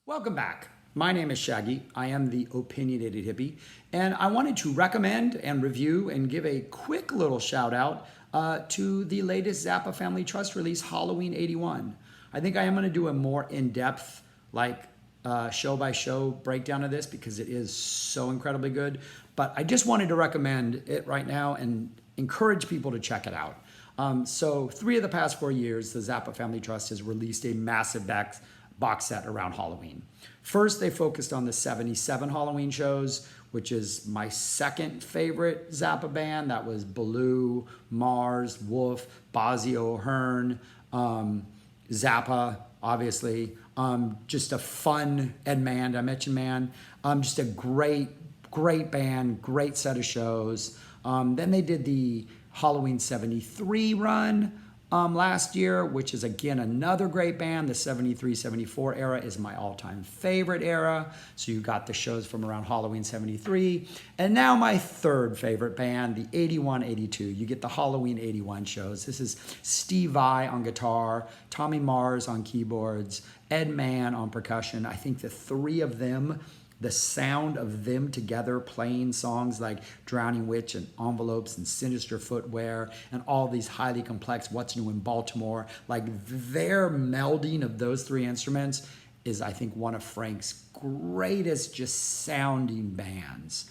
Welcome back. My name is Shaggy. I am the opinionated hippie, and I wanted to recommend and review and give a quick little shout out to the latest Zappa Family Trust release, Halloween '81. I think I am going to do a more in-depth, show by show breakdown of this because it is so incredibly good. But I just wanted to recommend it right now and encourage people to check it out. So 3 of the past 4 years, the Zappa Family Trust has released a massive box set around Halloween. First, they focused on the 77 Halloween shows, which is my second favorite Zappa band. That was Ballou, Mars, Wolf, Bozzy O'Hearn, Zappa, obviously. Just a fun, Ed Mann, I mentioned Man. Just a great band, great set of shows. Then they did the Halloween 73 run last year, which is again another great band. The 73-74 era is my all-time favorite era. So you got the shows from around Halloween 73. And now my third favorite band, the 81-82. You get the Halloween 81 shows. This is Steve Vai on guitar, Tommy Mars on keyboards, Ed Mann on percussion. I think the 3 of them, the sound of them together playing songs like Drowning Witch and Envelopes and Sinister Footwear and all these highly complex What's New in Baltimore, like their melding of those 3 instruments is, I think, one of Frank's greatest just sounding bands.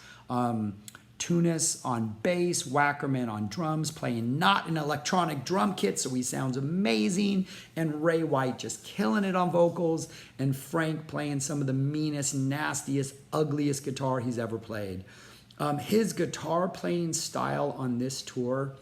Tunis on bass, Wackerman on drums, playing not an electronic drum kit, so he sounds amazing, and Ray White just killing it on vocals, and Frank playing some of the meanest, nastiest, ugliest guitar he's ever played. His guitar playing style on this tour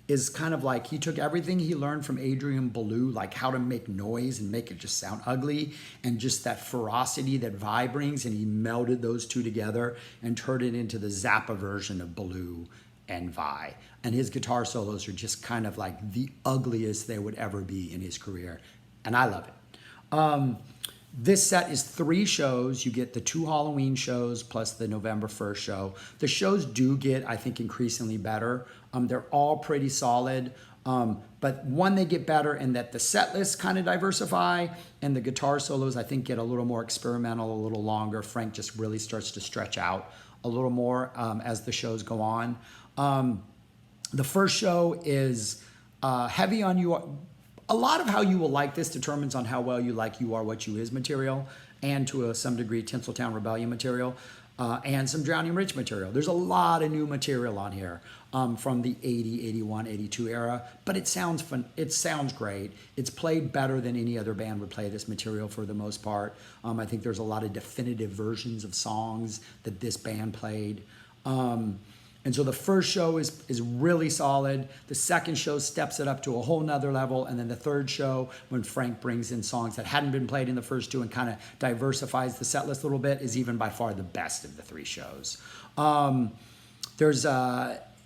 is kind of like he took everything he learned from Adrian Ballou, like how to make noise and make it just sound ugly, and just that ferocity that Vai brings, and he melded those 2 together and turned it into the Zappa version of Ballou and Vai. And his guitar solos are just kind of like the ugliest they would ever be in his career, and I love it. This set is 3 shows. You get the 2 Halloween shows plus the November 1st show. The shows do get, I think, increasingly better. They're all pretty solid. But one, they get better in that the set lists kind of diversify, and the guitar solos, I think, get a little more experimental, a little longer. Frank just really starts to stretch out a little more as the shows go on. The first show is heavy on you. A lot of how you will like this determines on how well you like You Are What You Is material, and to some degree Tinseltown Rebellion material, and some Drowning Rich material. There's a lot of new material on here from the 80, 81, 82 era, but it sounds fun. It sounds great. It's played better than any other band would play this material for the most part. I think there's a lot of definitive versions of songs that this band played. And so the first show is really solid. The second show steps it up to a whole nother level. And then the third show, when Frank brings in songs that hadn't been played in the first 2 and kind of diversifies the set list a little bit, is even by far the best of the 3 shows.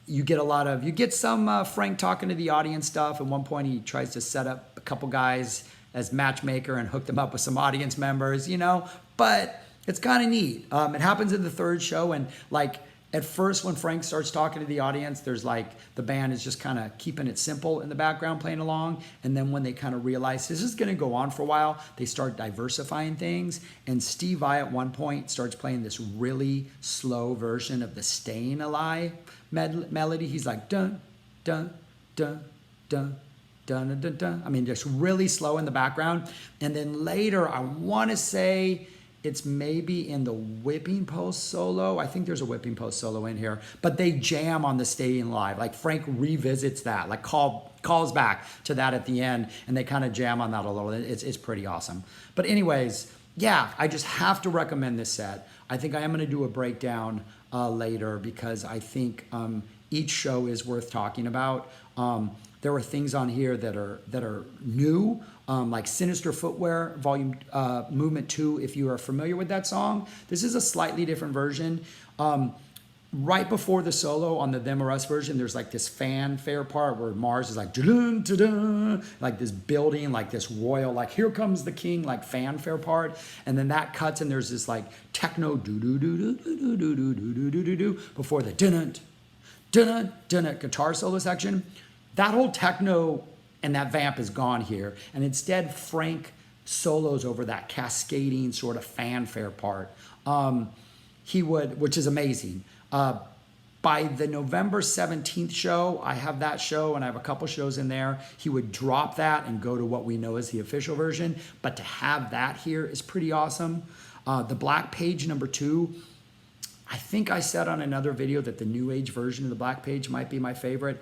You get some Frank talking to the audience stuff. At one point, he tries to set up a couple guys as matchmaker and hook them up with some audience members, but it's kind of neat. It happens in the 3rd show, and at first, when Frank starts talking to the audience, there's the band is just kind of keeping it simple in the background, playing along. And then when they kind of realize this is going to go on for a while, they start diversifying things. And Steve Vai at one point starts playing this really slow version of the Staying Alive melody. He's like, dun, dun, dun, dun, dun, dun, dun, dun. I mean, just really slow in the background. And then later, I want to say, it's maybe in the Whipping Post solo. I think there's a Whipping Post solo in here. But they jam on the Staying Live. Frank revisits that, calls back to that at the end, and they kind of jam on that a little. It's pretty awesome. But anyways, yeah, I just have to recommend this set. I think I am going to do a breakdown later because I think each show is worth talking about. There are things on here that are new, like Sinister Footwear, Movement 2, if you are familiar with that song. This is a slightly different version. Right before the solo on the Them or Us version, there's this fanfare part where Mars is dun, dun, dun, this building, this royal, here comes the king, fanfare part. And then that cuts and there's this techno do-do-do-do-do-do-do-do-do-do-do before the dun-dun guitar solo section. That whole techno and that vamp is gone here. And instead, Frank solos over that cascading sort of fanfare part. He would, which is amazing. By the November 17th show, I have that show and I have a couple shows in there. He would drop that and go to what we know as the official version. But to have that here is pretty awesome. The Black Page #2, I think I said on another video that the New Age version of the Black Page might be my favorite.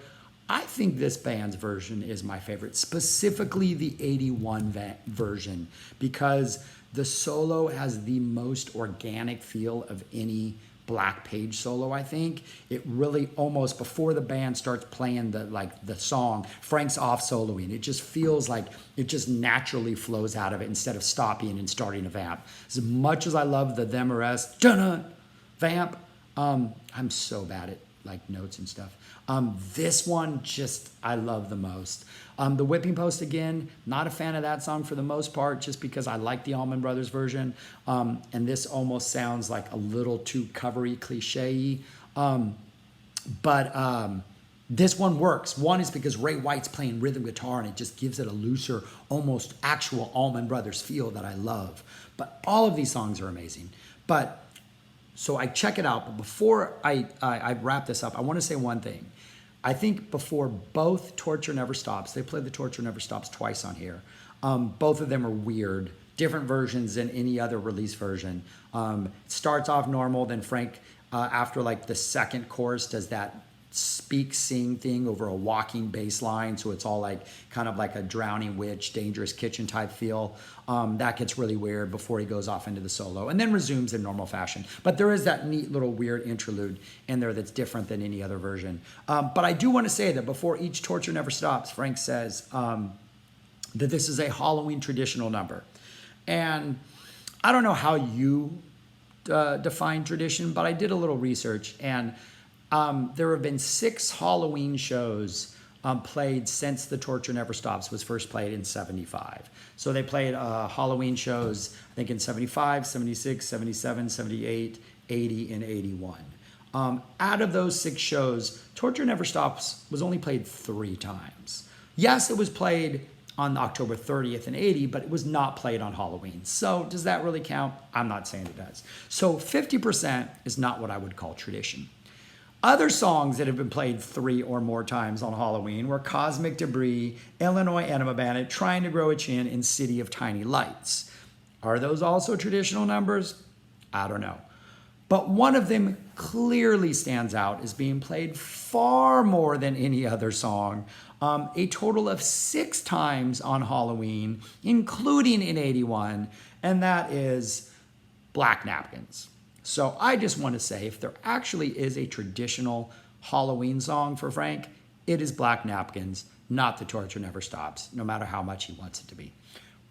I think this band's version is my favorite, specifically the 81 version, because the solo has the most organic feel of any Black Page solo. I think it really almost, before the band starts playing the song, Frank's off soloing. It just feels like it just naturally flows out of it instead of stopping and starting a vamp. As much as I love the Them or Us vamp, I'm so bad at like notes and stuff. This one just I love the most. The Whipping Post, again, not a fan of that song for the most part, just because I like the Allman Brothers version. And this almost sounds like a little too covery, cliche-y. But this one works. One is because Ray White's playing rhythm guitar and it just gives it a looser, almost actual Allman Brothers feel that I love. But all of these songs are amazing. So I check it out. But before I wrap this up, I want to say one thing. I think before both Torture Never Stops, they played the Torture Never Stops twice on here. Both of them are weird, different versions than any other release version. It starts off normal, then Frank, after like the second chorus, does that speak sing thing over a walking bass line, so it's all like kind of like a Drowning Witch, Dangerous Kitchen type feel. That gets really weird before he goes off into the solo and then resumes in normal fashion. But there is that neat little weird interlude in there that's different than any other version. But I do want to say that before each Torture Never Stops, Frank says that this is a Halloween traditional number. And I don't know how you define tradition, but I did a little research, and there have been 6 Halloween shows played since the Torture Never Stops was first played in 75. So they played Halloween shows, I think in 75, 76, 77, 78, 80, and 81. Out of those 6 shows, Torture Never Stops was only played 3 times. Yes, it was played on October 30th and 80, but it was not played on Halloween. So does that really count? I'm not saying it does. So 50% is not what I would call tradition. Other songs that have been played 3 or more times on Halloween were Cosmic Debris, Illinois Enema Bandit, Trying to Grow a Chin, and City of Tiny Lights. Are those also traditional numbers? I don't know. But one of them clearly stands out as being played far more than any other song, a total of 6 times on Halloween, including in 81, and that is Black Napkins. So I just want to say, if there actually is a traditional Halloween song for Frank, it is Black Napkins, not The Torture Never Stops, no matter how much he wants it to be.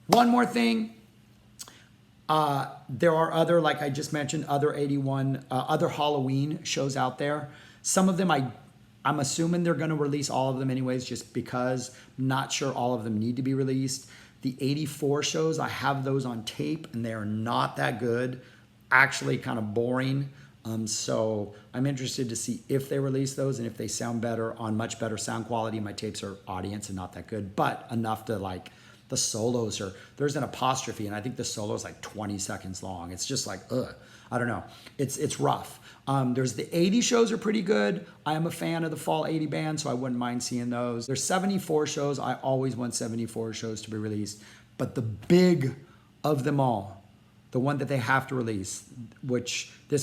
One more thing. There are other, like I just mentioned, other Halloween shows out there. Some of them I'm assuming they're going to release all of them anyways, just because I'm not sure all of them need to be released. The 84 shows, I have those on tape, and they are not that good. Actually kind of boring. So I'm interested to see if they release those and if they sound better on much better sound quality. My tapes are audience and not that good, but enough to like, the solos are, there's an apostrophe, and I think the solo is like 20 seconds long. It's just like, I don't know. It's rough. There's the 80 shows are pretty good. I am a fan of the Fall 80 band, so I wouldn't mind seeing those. There's 74 shows. I always want 74 shows to be released. But the big of them all, the one that they have to release, which I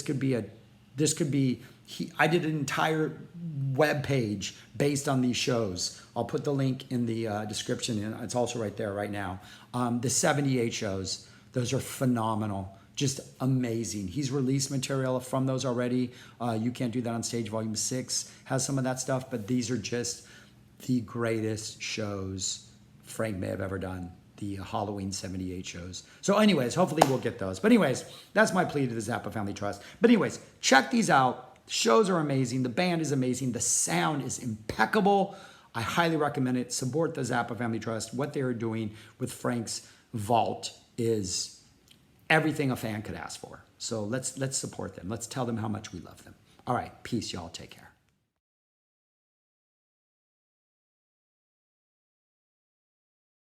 did an entire web page based on these shows. I'll put the link in the description, and it's also right there right now. The 78 shows, those are phenomenal, just amazing. He's released material from those already. You Can't Do That on Stage Volume 6 has some of that stuff, but these are just the greatest shows Frank may have ever done. The Halloween 78 shows. So anyways, hopefully we'll get those. But anyways, that's my plea to the Zappa Family Trust. But anyways, check these out. Shows are amazing. The band is amazing. The sound is impeccable. I highly recommend it. Support the Zappa Family Trust. What they are doing with Frank's vault is everything a fan could ask for. So let's support them. Let's tell them how much we love them. All right, peace, y'all. Take care.